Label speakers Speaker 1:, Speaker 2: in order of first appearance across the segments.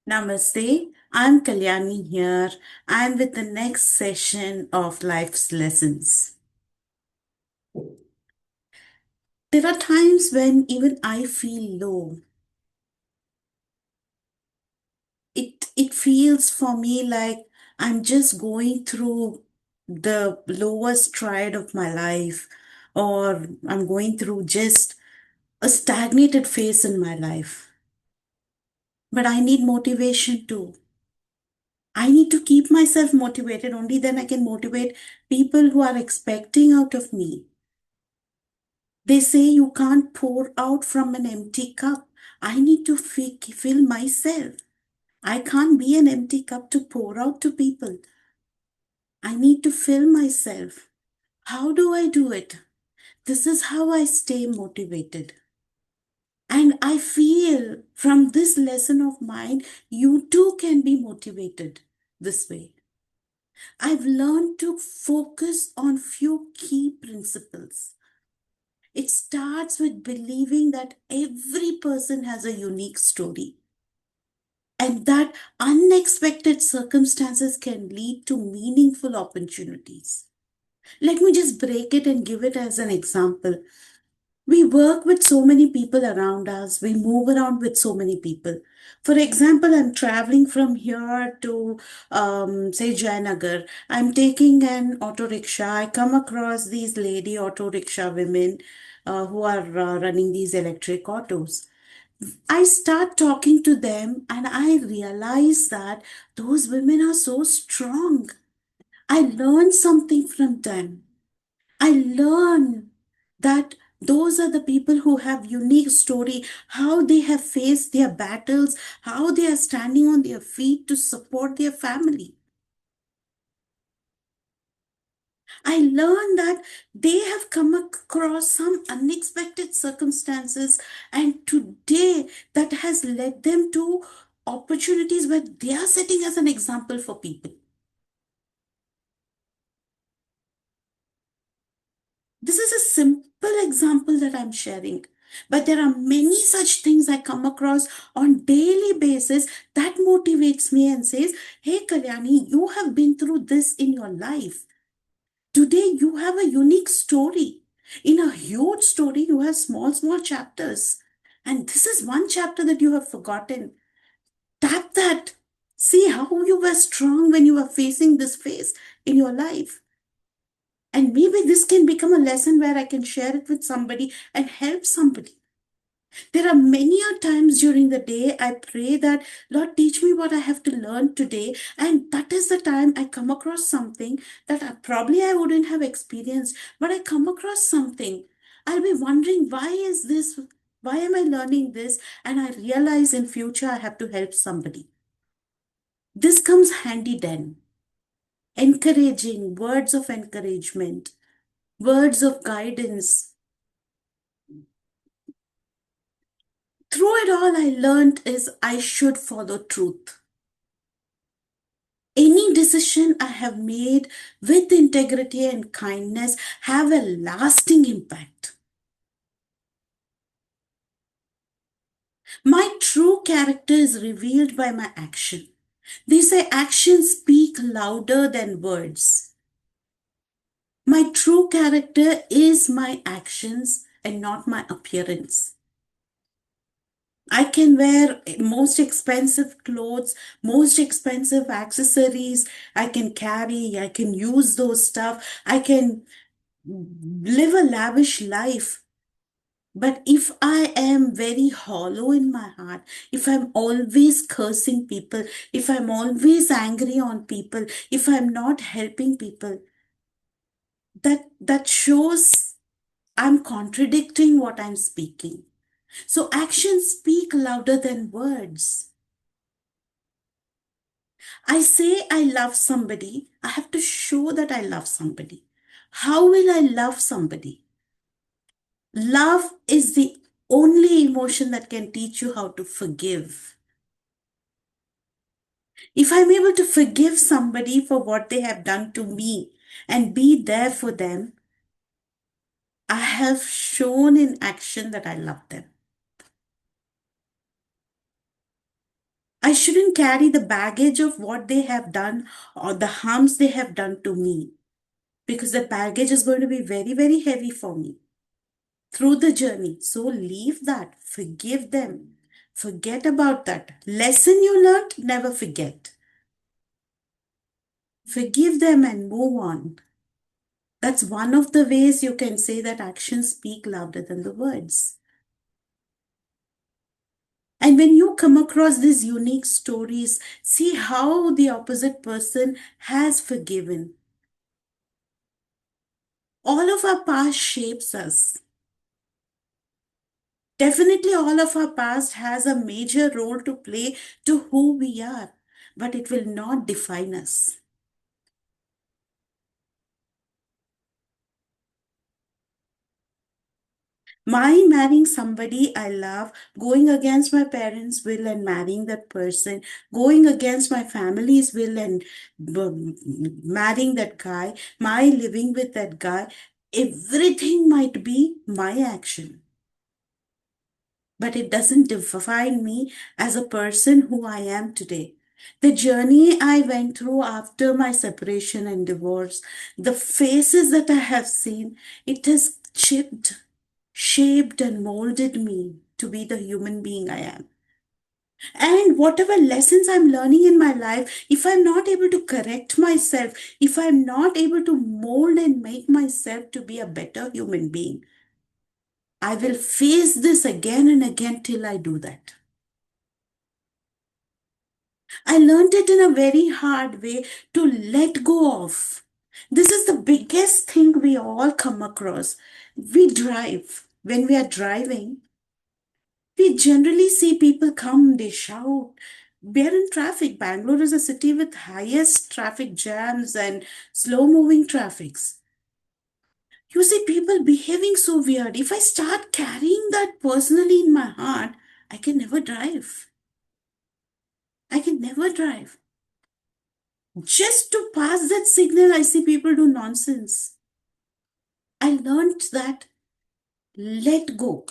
Speaker 1: Namaste, I'm Kalyani here. I'm with the next session of Life's Lessons. There are times when even I feel low. It feels for me like I'm just going through the lowest stride of my life, or I'm going through just a stagnated phase in my life. But I need motivation too. I need to keep myself motivated. Only then I can motivate people who are expecting out of me. They say you can't pour out from an empty cup. I need to fill myself. I can't be an empty cup to pour out to people. I need to fill myself. How do I do it? This is how I stay motivated. And I feel from this lesson of mine, you too can be motivated this way. I've learned to focus on few key principles. It starts with believing that every person has a unique story and that unexpected circumstances can lead to meaningful opportunities. Let me just break it and give it as an example. We work with so many people around us, we move around with so many people. For example, I'm traveling from here to, say, Jayanagar. I'm taking an auto rickshaw. I come across these lady auto rickshaw women who are running these electric autos. I start talking to them and I realize that those women are so strong. I learn something from them. I learn that those are the people who have unique story, how they have faced their battles, how they are standing on their feet to support their family. I learned that they have come across some unexpected circumstances, and today that has led them to opportunities where they are setting as an example for people. This is a simple example that I'm sharing. But there are many such things I come across on daily basis that motivates me and says, hey Kalyani, you have been through this in your life. Today you have a unique story. In a huge story, you have small chapters. And this is one chapter that you have forgotten. Tap that. See how you were strong when you were facing this phase in your life. And maybe this can become a lesson where I can share it with somebody and help somebody. There are many a times during the day I pray that, Lord, teach me what I have to learn today. And that is the time I come across something that probably I wouldn't have experienced, but I come across something. I'll be wondering, why is this? Why am I learning this? And I realize in future I have to help somebody. This comes handy then. Encouraging, words of encouragement, words of guidance. Through it all, I learned is I should follow truth. Any decision I have made with integrity and kindness have a lasting impact. My true character is revealed by my action. They say actions speak louder than words. My true character is my actions and not my appearance. I can wear most expensive clothes, most expensive accessories. I can carry, I can use those stuff. I can live a lavish life. But if I am very hollow in my heart, if I'm always cursing people, if I'm always angry on people, if I'm not helping people, that shows I'm contradicting what I'm speaking. So actions speak louder than words. I say I love somebody, I have to show that I love somebody. How will I love somebody? Love is the only emotion that can teach you how to forgive. If I'm able to forgive somebody for what they have done to me and be there for them, I have shown in action that I love them. I shouldn't carry the baggage of what they have done or the harms they have done to me, because the baggage is going to be very, very heavy for me through the journey. So leave that, forgive them, forget about that. Lesson you learned, never forget. Forgive them and move on. That's one of the ways you can say that actions speak louder than the words. And when you come across these unique stories, see how the opposite person has forgiven. All of our past shapes us. Definitely, all of our past has a major role to play to who we are, but it will not define us. My marrying somebody I love, going against my parents' will and marrying that person, going against my family's will and marrying that guy, my living with that guy, everything might be my action. But it doesn't define me as a person who I am today. The journey I went through after my separation and divorce, the faces that I have seen, it has shaped and molded me to be the human being I am. And whatever lessons I'm learning in my life, if I'm not able to correct myself, if I'm not able to mold and make myself to be a better human being, I will face this again and again till I do that. I learned it in a very hard way to let go of. This is the biggest thing we all come across. We drive. When we are driving, we generally see people come, they shout. We are in traffic. Bangalore is a city with highest traffic jams and slow moving traffics. You see people behaving so weird. If I start carrying that personally in my heart, I can never drive. I can never drive. Just to pass that signal, I see people do nonsense. I learned that let go.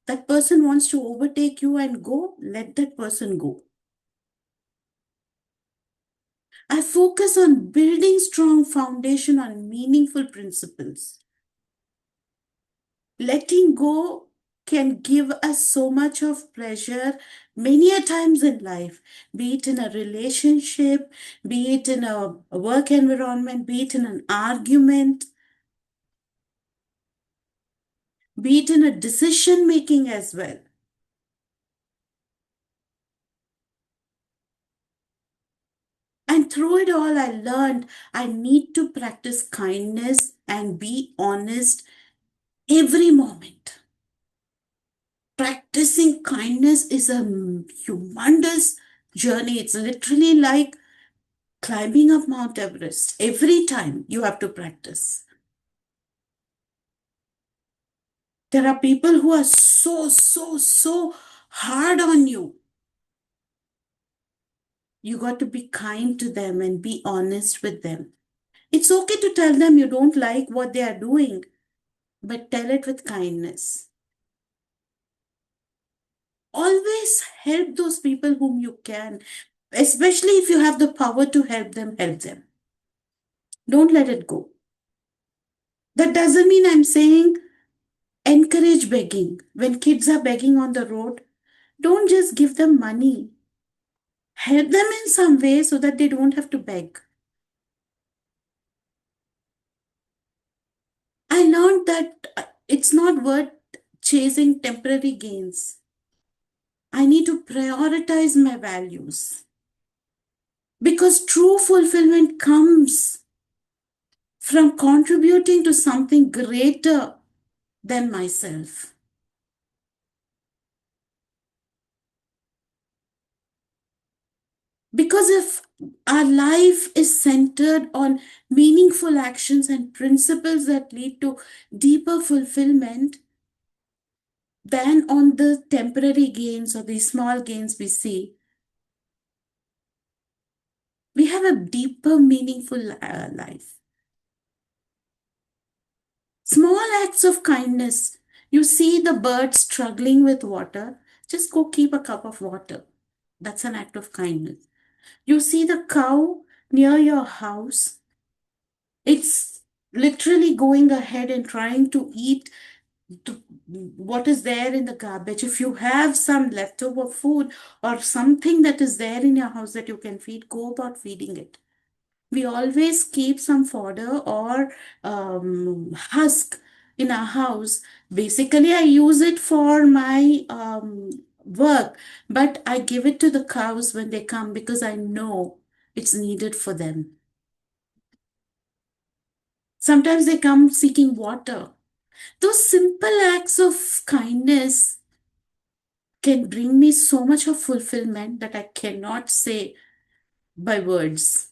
Speaker 1: That person wants to overtake you and go, let that person go. I focus on building strong foundation on meaningful principles. Letting go can give us so much of pleasure many a times in life, be it in a relationship, be it in a work environment, be it in an argument, be it in a decision making as well. And through it all, I learned I need to practice kindness and be honest every moment. Practicing kindness is a humongous journey. It's literally like climbing up Mount Everest. Every time you have to practice. There are people who are so hard on you. You got to be kind to them and be honest with them. It's okay to tell them you don't like what they are doing, but tell it with kindness. Always help those people whom you can, especially if you have the power to help them, help them. Don't let it go. That doesn't mean I'm saying encourage begging. When kids are begging on the road, don't just give them money. Help them in some way so that they don't have to beg. I learned that it's not worth chasing temporary gains. I need to prioritize my values because true fulfillment comes from contributing to something greater than myself. Because if our life is centered on meaningful actions and principles that lead to deeper fulfillment than on the temporary gains or the small gains we see, we have a deeper, meaningful life. Small acts of kindness. You see the bird struggling with water, just go keep a cup of water. That's an act of kindness. You see the cow near your house, it's literally going ahead and trying to eat what is there in the garbage. If you have some leftover food or something that is there in your house that you can feed, go about feeding it. We always keep some fodder or husk in our house. Basically, I use it for my work, but I give it to the cows when they come because I know it's needed for them. Sometimes they come seeking water. Those simple acts of kindness can bring me so much of fulfillment that I cannot say by words.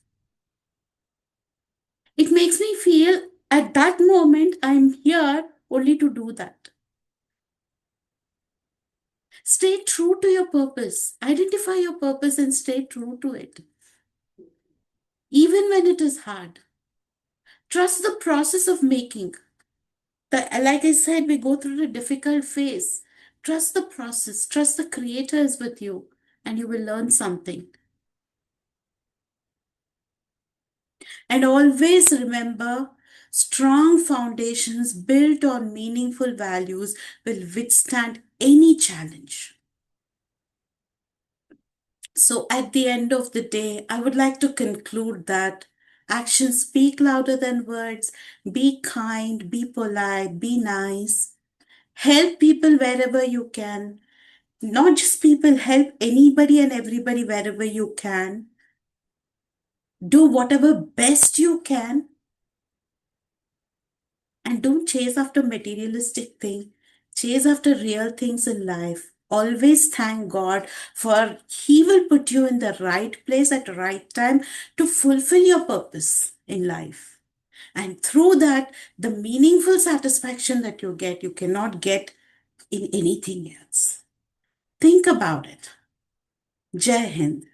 Speaker 1: It makes me feel at that moment I'm here only to do that. Stay true to your purpose. Identify your purpose and stay true to it. Even when it is hard. Trust the process of making. Like I said, we go through the difficult phase. Trust the process. Trust the creator is with you and you will learn something. And always remember, strong foundations built on meaningful values will withstand any challenge. So, at the end of the day, I would like to conclude that actions speak louder than words. Be kind, be polite, be nice. Help people wherever you can. Not just people, help anybody and everybody wherever you can. Do whatever best you can and don't chase after materialistic things. Chase after real things in life. Always thank God for He will put you in the right place at the right time to fulfill your purpose in life. And through that, the meaningful satisfaction that you cannot get in anything else. Think about it. Jai Hind.